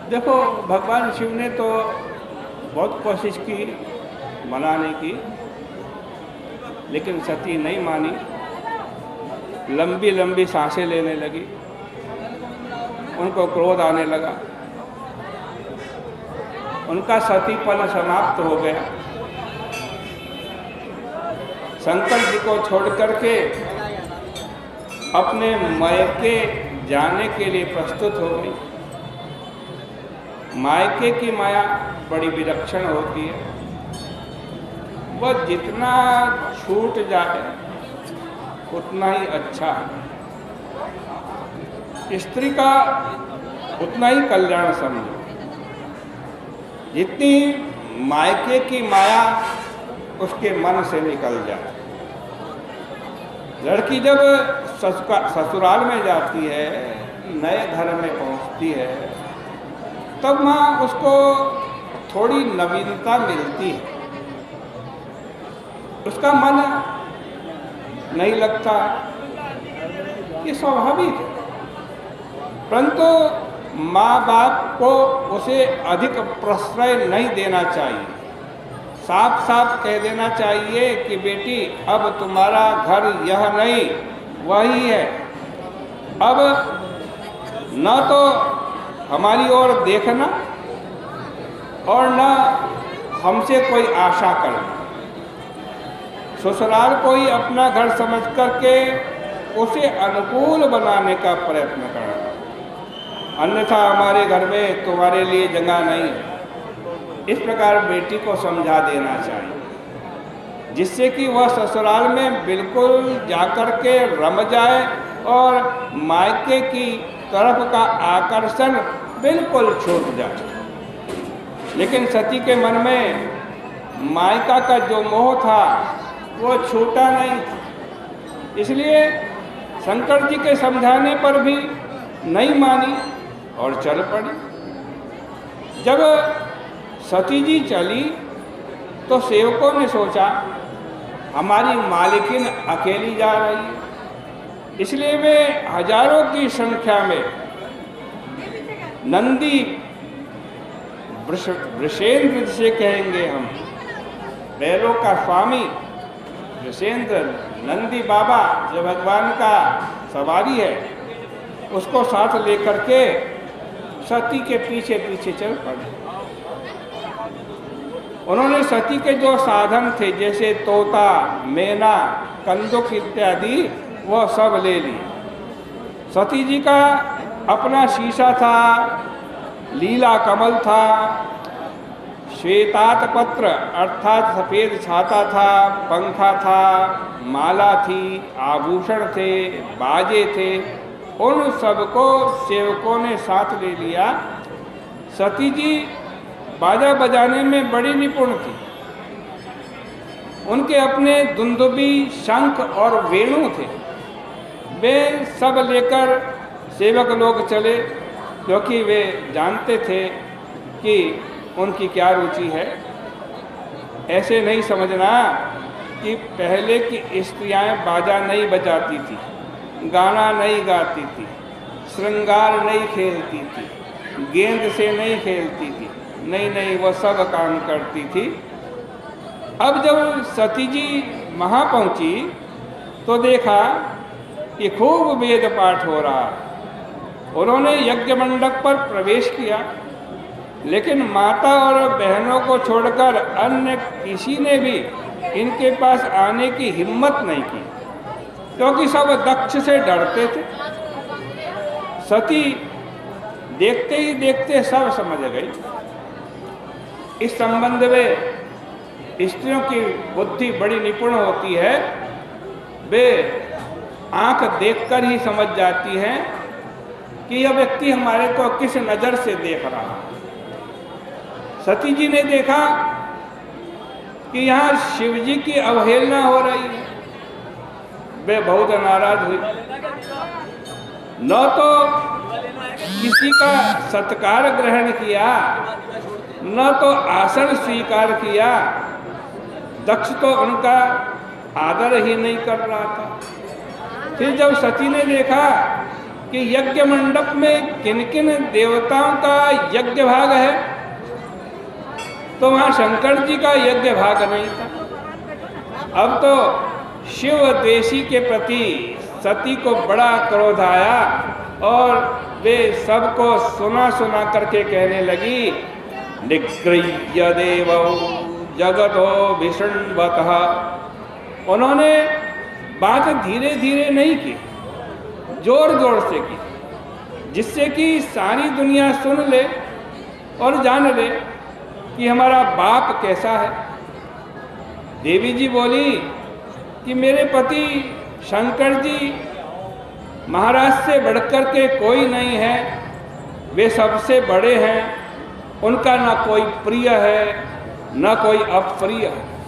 देखो, भगवान शिव ने तो बहुत कोशिश की मनाने की, लेकिन सती नहीं मानी। लंबी लंबी सांसें लेने लगी, उनको क्रोध आने लगा, उनका सतीपन समाप्त हो गया। शंकर जी को छोड़ करके अपने मायके जाने के लिए प्रस्तुत हो गई। मायके की माया बड़ी विलक्षण होती है, वह जितना छूट जाए उतना ही अच्छा है। स्त्री का उतना ही कल्याण समझो। जितनी मायके की माया उसके मन से निकल जाए। लड़की जब ससुराल में जाती है, नए घर में पहुंचती है, तब वहाँ उसको थोड़ी नवीनता मिलती है, उसका मन नहीं लगता, ये स्वाभाविक है। परंतु माँ बाप को उसे अधिक प्रश्रय नहीं देना चाहिए। साफ साफ कह देना चाहिए कि बेटी, अब तुम्हारा घर यह नहीं वही है। अब न तो हमारी ओर देखना और न हमसे कोई आशा करना। ससुराल को ही अपना घर समझ करके उसे अनुकूल बनाने का प्रयत्न करना, अन्यथा हमारे घर में तुम्हारे लिए जगह नहीं है। इस प्रकार बेटी को समझा देना चाहिए, जिससे कि वह ससुराल में बिल्कुल जाकर के रम जाए और मायके की तरफ का आकर्षण बिल्कुल छूट जाए। लेकिन सती के मन में मायका का जो मोह था वो छूटा नहीं था, इसलिए शंकर जी के समझाने पर भी नहीं मानी और चल पड़ी। जब सती जी चली तो सेवकों ने सोचा हमारी मालिकिन अकेली जा रही है, इसलिए वे हजारों की संख्या में नंदी वृषेंद्र से कहेंगे हम, बैलों का स्वामी वृषेंद्र नंदी बाबा जो भगवान का सवारी है, उसको साथ लेकर के सती के पीछे पीछे चल पड़े। उन्होंने सती के जो साधन थे, जैसे तोता, मैना, कंदुक इत्यादि, वह सब ले ली। सती जी का अपना शीशा था, लीला कमल था, श्वेतात पत्र अर्थात सफ़ेद छाता था, पंखा था, माला थी, आभूषण थे, बाजे थे, उन सबको सेवकों ने साथ ले लिया। सती जी बाजा बजाने में बड़ी निपुण थी। उनके अपने दुंदुबी, शंख और वेणु थे। वे सब लेकर सेवक लोग चले, क्योंकि वे जानते थे कि उनकी क्या रुचि है। ऐसे नहीं समझना कि पहले की स्त्रियां बाजा नहीं बजाती थी, गाना नहीं गाती थी, श्रृंगार नहीं खेलती थी, गेंद से नहीं खेलती थी। नहीं नहीं, वह सब काम करती थी। अब जब सती जी वहाँ पहुँची तो देखा कि खूब वेद पाठ हो रहा है। उन्होंने यज्ञ मंडप पर प्रवेश किया, लेकिन माता और बहनों को छोड़कर अन्य किसी ने भी इनके पास आने की हिम्मत नहीं की, क्योंकि सब दक्ष से डरते थे। सती देखते ही देखते सब समझ गई। इस संबंध में स्त्रियों की बुद्धि बड़ी निपुण होती है। वे आंख देखकर ही समझ जाती हैं कि यह व्यक्ति हमारे को किस नज़र से देख रहा है। सती जी ने देखा कि यहाँ शिव जी की अवहेलना हो रही है। वे बहुत नाराज हुई। न तो किसी का सत्कार ग्रहण किया, न तो आसन स्वीकार किया। दक्ष तो उनका आदर ही नहीं कर रहा था। फिर जब सती ने देखा कि यज्ञ मंडप में किन किन देवताओं का यज्ञ भाग है, तो वहाँ शंकर जी का यज्ञ भाग नहीं था। अब तो शिव द्वेषी के प्रति सती को बड़ा क्रोध आया और वे सबको सुना सुना करके कहने लगी, निगृह्य देवो जगतो विशृण्वतः। उन्होंने बात धीरे धीरे नहीं की, जोर जोर से की, जिससे कि सारी दुनिया सुन ले और जान ले कि हमारा बाप कैसा है। देवी जी बोली कि मेरे पति शंकर जी महाराज से बढ़कर के कोई नहीं है, वे सबसे बड़े हैं, उनका ना कोई प्रिय है ना कोई अप्रिय है।